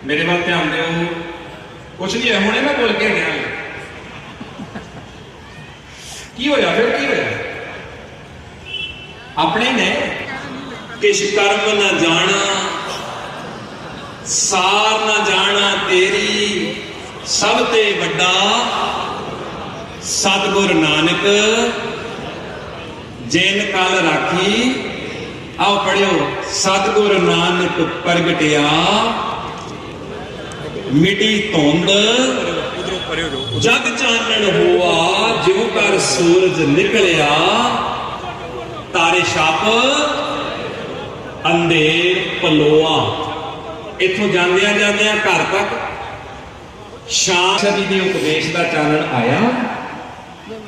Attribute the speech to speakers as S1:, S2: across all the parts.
S1: मेरे वाल ध्यान दो। कुछ नहीं है, हुणे मैं बोल के गया की होया फिर की होया अपने ने किश कर्म न जाना सार न जाना तेरी सब ते वड्डा सतगुर नानक जिन कल राखी। आओ पढ़ियो। सतगुर नानक प्रगटिया मिटी धुंध जग चानण हुआ ज्यों कर सूरज निकलिया तारे छप अंधेर पलोआ। इथों जांदियां जांदियां घर तक शाह जी के उपदेश का चानण आया।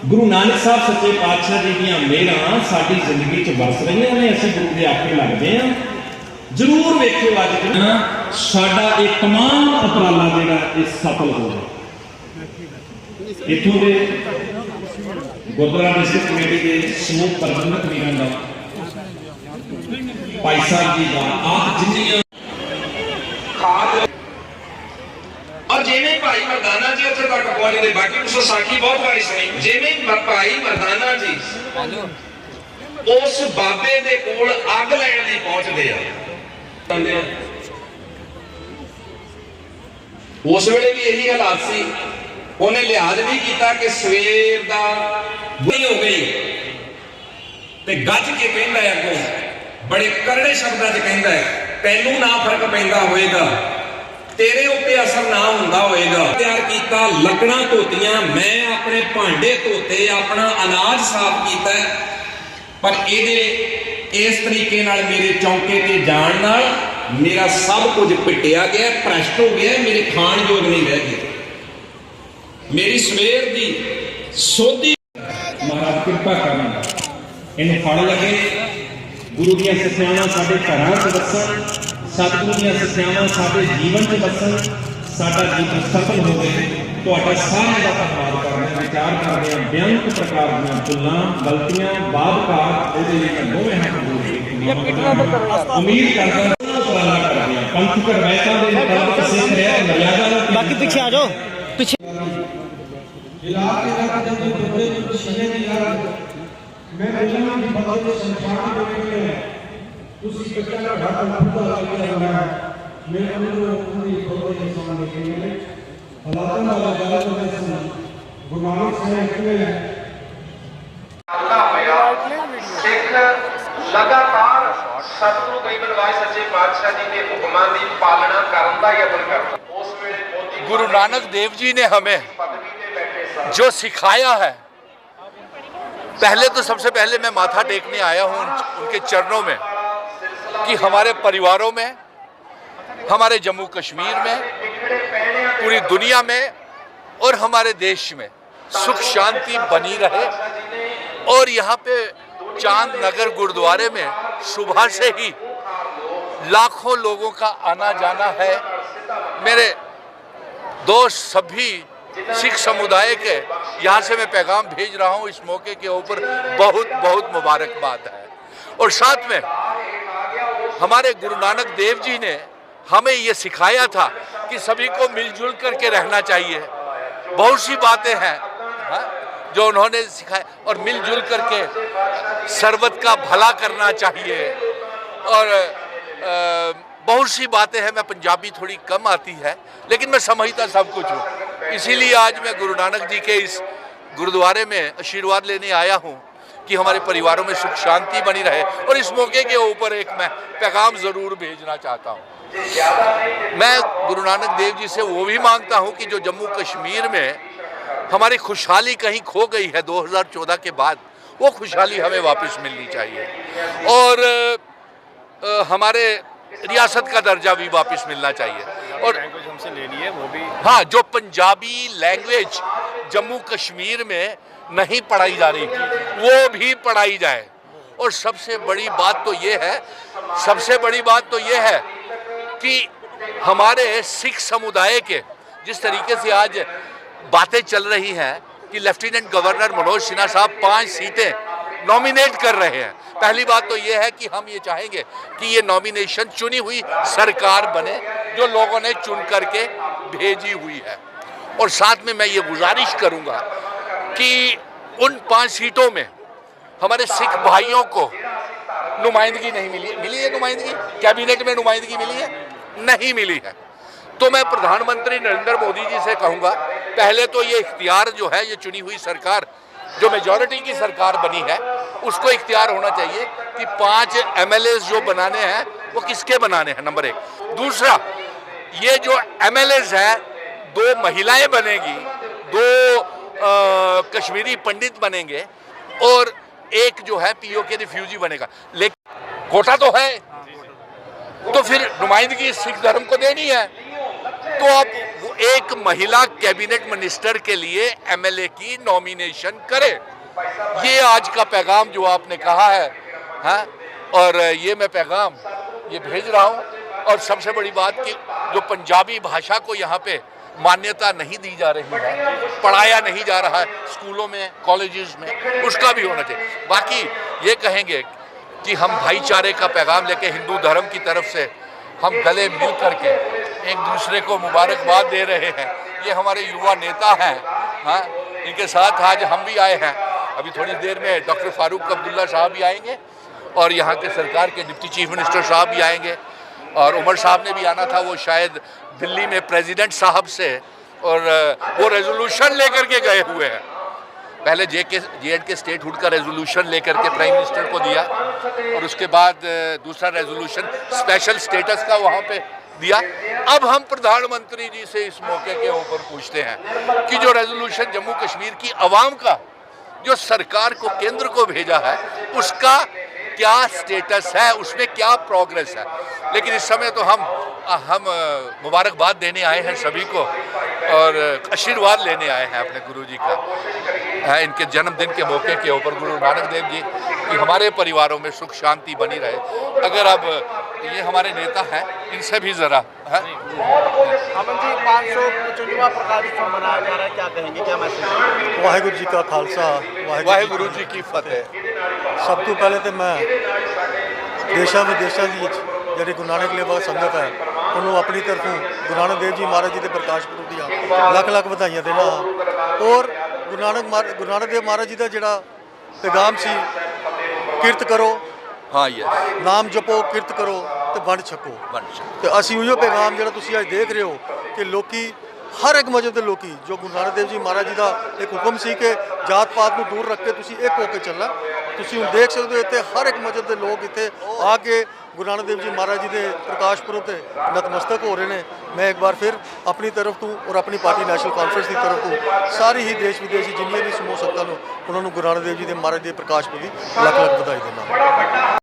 S1: गुरु नानक साहब सच्चे पातशाह जी दी मेहरां साडी जिंदगी च बरस रही ने। असीं गुरु के आखे लगदे हां। जरूर वेखियो अज साडा एक तमाम उपराला जिहड़ा इस सफल हो गया। इत्थों के गुरुद्वारा डिस्ट्रिक्ट कमेटी के समूह प्रबंधक वीरां दा भाई साहब जी का आप जिन्नियां और जिवें भाई मरदाना जी उत्थे तक पहुंचते बाकी कुछ साखी बहुत बारी सुनी। जिवें भाई मरदाना जी उस बाबे दे कोल अग लैण लई पहुंचदे आ। उस वेले भी यही हालात सी। उन्हें लिहाज नहीं किया कि सवेर दा बुरी हो गई ते गज के कहंदा है अगों बड़े करड़े शब्दां च कहंदा है तैनूं ना फर्क पैंदा होएगा तेरे उत्ते असर ना हुंदा होएगा। तैयार कीता लकड़ां धोतियां मैं अपने भांडे धोते अपना अनाज साफ कीता पर इहदे इस तरीके नाल मेरे चौंके ते जाण नाल मेरा सब कुछ पिटिया गया भ्रष्ट हो गया मेरे खाण योग नहीं रह गए। मेरी सवेर दी सोधी महाराज कृपा करना इन्हें फड़ लगे। गुरु दी सिखावां साडे घरां च वसन सतगुरु दी सिखावां साडे जीवन च वसन साडा जीवन सफल होवे। तुहाडा सारा दा धन्नवाद करदे विचार करदे बेअंत प्रकार दी भुल्लां गलतियां बादकार ओहदे लई दोवें हाथ जोड़ उम्मीद करदा पंथ करवैता दे मुताबिक सिख रहा मर्यादा बाकी पीछे आ जाओ पीछे इलाके का जब बड़े शीशे की यार मैं बोलना कि बहुत संस्कार देने में उसी कच्चा का घाटा पूरा लग गया है। मैं उनको पूरी खबर के सामने के लिए हालात वाला गलत में सुन गुरु नानक साहब के अल्लाह होया सिख लगातार सतगुरु गरीबनवाज सच्चे पातशाह जी के हुक्मां दी पालना करन दा यतन करदा। उस वेले गुरु नानक देव जी ने हमें जो सिखाया है पहले तो सबसे पहले मैं माथा टेकने आया हूँ उनके चरणों में कि हमारे परिवारों में हमारे जम्मू कश्मीर में पूरी दुनिया में और हमारे देश में सुख शांति बनी रहे। और यहाँ पे चांद नगर गुरुद्वारे में सुबह से ही लाखों लोगों का आना जाना है। मेरे दोस्त सभी सिख समुदाय के यहाँ से मैं पैगाम भेज रहा हूँ। इस मौके के ऊपर बहुत बहुत मुबारकबाद है। और साथ में हमारे गुरु नानक देव जी ने हमें ये सिखाया था कि सभी को मिलजुल करके रहना चाहिए। बहुत सी बातें हैं जो उन्होंने सिखाया और मिलजुल करके सर्वत का भला करना चाहिए। और बहुत सी बातें हैं, मैं पंजाबी थोड़ी कम आती है लेकिन मैं समझता सब कुछ हूँ। इसीलिए आज मैं गुरु नानक जी के इस गुरुद्वारे में आशीर्वाद लेने आया हूँ कि हमारे परिवारों में सुख शांति बनी रहे। और इस मौके के ऊपर एक मैं पैगाम ज़रूर भेजना चाहता हूँ। मैं गुरु नानक देव जी से वो भी मांगता हूँ कि जो जम्मू कश्मीर में हमारी खुशहाली कहीं खो गई है 2014 के बाद, वो खुशहाली हमें वापस मिलनी चाहिए। और हमारे रियासत का दर्जा भी वापस मिलना चाहिए। और
S2: लैंग्वेज हमसे ले लिए वो भी,
S1: हाँ, जो पंजाबी लैंग्वेज जम्मू कश्मीर में नहीं पढ़ाई जा रही वो भी पढ़ाई जाए। और सबसे बड़ी बात तो ये है कि हमारे सिख समुदाय के जिस तरीके से आज बातें चल रही हैं कि लेफ्टिनेंट गवर्नर मनोज सिन्हा साहब 5 सीटें
S2: नॉमिनेट कर रहे हैं। पहली बात तो ये है कि हम ये चाहेंगे कि ये नॉमिनेशन चुनी हुई सरकार बने जो लोगों ने चुन करके भेजी हुई है। और साथ में मैं ये गुजारिश करूंगा कि उन 5 सीटों में हमारे सिख भाइयों को नुमाइंदगी नहीं मिली है नुमाइंदगी, कैबिनेट में नुमाइंदगी मिली है? नहीं मिली है। तो मैं प्रधानमंत्री नरेंद्र मोदी जी से कहूंगा, पहले तो ये इख्तियार जो है, ये चुनी हुई सरकार जो मेजॉरिटी की सरकार बनी है, उसको इख्तियार होना चाहिए कि 5 MLAs जो बनाने हैं वो किसके बनाने हैं, नंबर 1। दूसरा, ये जो MLAs है 2 महिलाएं बनेगी, 2 कश्मीरी पंडित बनेंगे और एक जो है POK रिफ्यूजी बनेगा। लेकिन कोटा तो है, तो फिर नुमाइंदगी सिख धर्म को देनी है, तो अब वो एक महिला कैबिनेट मिनिस्टर के लिए MLA की नॉमिनेशन करे। ये आज का पैगाम जो आपने कहा है, हाँ, और ये मैं पैगाम ये भेज रहा हूँ। और सबसे बड़ी बात कि जो पंजाबी भाषा को यहाँ पे मान्यता नहीं दी जा रही है, पढ़ाया नहीं जा रहा है स्कूलों में, कॉलेजेस में, उसका भी होना चाहिए। बाकी ये कहेंगे कि हम भाईचारे का पैगाम लेके हिंदू धर्म की तरफ से हम गले मिल करके एक दूसरे को मुबारकबाद दे रहे हैं। ये हमारे युवा नेता हैं, हाँ, इनके साथ आज हम भी आए हैं। अभी थोड़ी देर में डॉक्टर फारूक अब्दुल्ला साहब भी आएंगे और यहाँ के सरकार के डिप्टी चीफ मिनिस्टर साहब भी आएंगे, और उमर साहब ने भी आना था, वो शायद दिल्ली में प्रेसिडेंट साहब से और वो रेजोल्यूशन लेकर के गए हुए हैं। पहले J&K स्टेटहुड का रेजोल्यूशन लेकर के प्राइम मिनिस्टर को दिया और उसके बाद दूसरा रेजोल्यूशन स्पेशल स्टेटस का वहाँ पे दिया। अब हम प्रधानमंत्री जी से इस मौके के ऊपर पूछते हैं कि जो रेजोल्यूशन जम्मू कश्मीर की आवाम का जो सरकार को, केंद्र को भेजा है, उसका क्या स्टेटस है, उसमें क्या प्रोग्रेस है। लेकिन इस समय तो हम मुबारकबाद देने आए हैं सभी को और आशीर्वाद लेने आए हैं अपने गुरु जी का, इनके जन्मदिन के मौके के ऊपर गुरु नानक देव जी कि हमारे परिवारों में सुख शांति बनी रहे। अगर अब ये हमारे नेता हैं, इनसे भी ज़रा
S3: अमन जी 555वां प्रकाश उत्सव मनाया जा रहा है, क्या कहेंगे, क्या मैसेज?
S4: वाहिगुरू जी का खालसा,
S2: वाहिगुरू जी की फतेह।
S4: सब तो पहले तो मैं देशा विदेशा की ਜਿਹੜੀ ਗੁਰੂ ਨਾਨਕ ਲੇਵਾ ਸੰਗਤ ਹੈ ਉਹਨੂੰ ਆਪਣੀ ਤਰਫੋਂ ਗੁਰੂ ਨਾਨਕ ਦੇਵ ਜੀ ਮਹਾਰਾਜ ਜੀ ਦੇ ਪ੍ਰਕਾਸ਼ ਪੁਰਬ ਦੀਆਂ ਲੱਖ ਲੱਖ ਵਧਾਈਆਂ ਦੇਣਾ। ਔਰ ਗੁਰੂ ਨਾਨਕ ਦੇਵ ਮਹਾਰਾਜ ਜੀ ਦਾ ਜਿਹੜਾ ਪੈਗਾਮ ਸੀ, ਕਿਰਤ ਕਰੋ,
S2: हाँ, यस,
S4: ਨਾਮ ਜਪੋ, ਕਿਰਤ ਕਰੋ ਤੇ ਵੰਡ ਛਕੋ। ਤੇ ਅਸੀਂ ਉਹੋ ਪੈਗਾਮ ਜਿਹੜਾ ਤੁਸੀਂ ਅੱਜ ਦੇਖ ਰਹੇ ਹੋ ਕਿ ਲੋਕੀ ਹਰ ਇੱਕ ਮਜ਼ਹਬ ਦੇ ਲੋਕੀ, ਜੋ ਗੁਰੂ ਨਾਨਕ ਦੇਵ ਜੀ ਮਹਾਰਾਜ ਜੀ ਦਾ ਇੱਕ ਹੁਕਮ ਸੀ ਕਿ ਜਾਤ ਪਾਤ ਨੂੰ ਦੂਰ ਰੱਖ ਕੇ ਤੁਸੀਂ ਇੱਕ ਹੋ ਕੇ ਚੱਲਣਾ। ਤੁਸੀਂ ਹੁਣ ਦੇਖ ਸਕਦੇ ਹੋ ਇੱਥੇ ਹਰ ਇੱਕ ਮਜ਼ਹਬ ਦੇ ਲੋਕ ਇੱਥੇ ਆ ਕੇ ਗੁਰੂ ਨਾਨਕ ਦੇਵ ਜੀ ਮਹਾਰਾਜ ਜੀ ਦੇ ਪ੍ਰਕਾਸ਼ ਪੁਰਬ ਤੇ ਨਤਮਸਤਕ ਹੋ ਰਹੇ ਨੇ। ਮੈਂ ਇੱਕ ਵਾਰ ਫਿਰ ਆਪਣੀ ਤਰਫ ਤੋਂ ਔਰ ਆਪਣੀ ਪਾਰਟੀ ਨੈਸ਼ਨਲ ਕਾਨਫਰੰਸ ਦੀ ਤਰਫ ਤੋਂ ਸਾਰੀ ਹੀ ਦੇਸ਼ ਵਿਦੇਸ਼ ਜਿੰਨੀਆਂ ਵੀ ਸਮੂਹ ਸੰਗਤਾਂ ਨੂੰ, ਉਹਨਾਂ ਨੂੰ ਗੁਰੂ ਨਾਨਕ ਦੇਵ ਜੀ ਦੇ ਮਹਾਰਾਜ ਦੇ ਪ੍ਰਕਾਸ਼ ਪੁਰਬ ਦੀ ਲੱਖ ਲੱਖ ਵਧਾਈ ਦਿੰਦਾ।